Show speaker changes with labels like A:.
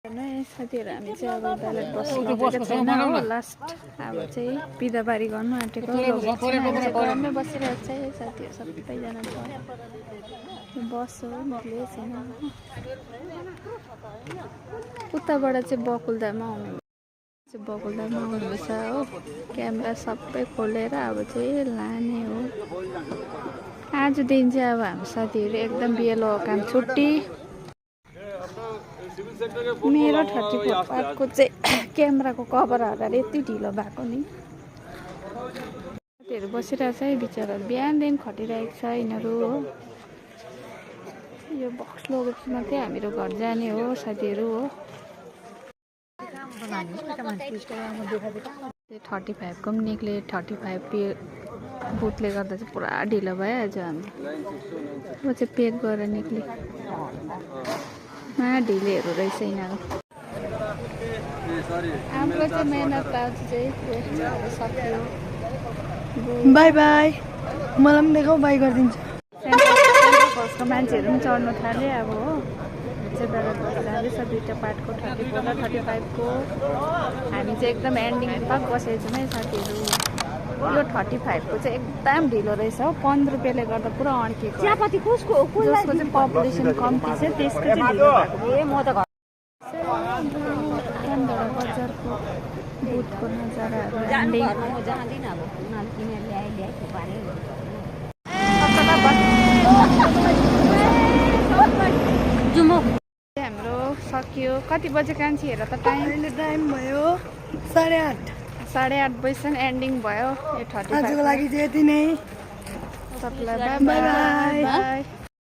A: साथीहरु हामी चाहिँ अब ब्यालेट बक्स लगेको छैन हो लास्ट अब चाहिँ बिदाबारी गर्नु आँटेको घरमै बसिरहेको छ साथीहरु सबैजना छ बस हो निक्लिएको छैन उताबाट चाहिँ बकुलदामा आउनुहुन्छ हो क्यामेरा सबै खोलेर अब चाहिँ लाने हो आजदेखि चाहिँ अब हाम्रो साथीहरु एकदम बिएलओ काम छुट्टी मेरो 34 पार्टको चाहिँ क्यामेराको कभर हराएर यति ढिलो भएको नि साथीहरु बसिरहेछ है बिचाराहरु बिहानदेखि खटिरहेको छ यिनीहरू हो यो बक्स लगेपछि मात्रै हामीहरू घर जाने हो साथीहरु हो 35 को पनि निक्ले 35 बुथले गर्दा चाहिँ पुरा ढिलो भयो आज हामी म चाहिँ पेक गरेर निक्ले ढिलेहरू रहेछ यिनीहरू हाम्रो चाहिँ मेहनत आज चाहिँ सक्यो
B: बाई बाई मलाई पनि देखाऊ बाई गरिदिन्छु
A: फर्स्टको मान्छेहरू पनि चढ्नु थाले अब हो चाहिँ बेला जाँदैछ दुईवटा पार्टको 34 र 35 को हामी चाहिँ एकदम एन्डिङ तक बसेको छौँ है साथीहरू यो 35 को चाहिँ एकदम ढिलो रहेछ हो 15 रुपियाँले गर्दा पुरा अड्केको चियापत्ती जसको चाहिँ पपुलेसन कम्ती छ त्यसको चाहिँ ढिलो भएको म त बजारको बुथको नजाराहरू हाम्रो सक्यो कति बजे कान्छी हेर त
B: टाइम भयो 8:30
A: बजीसम्म एन्डिङ भयो यो 35
B: आजको लागि चाहिँ यति नै
A: सबैलाई बाई बाई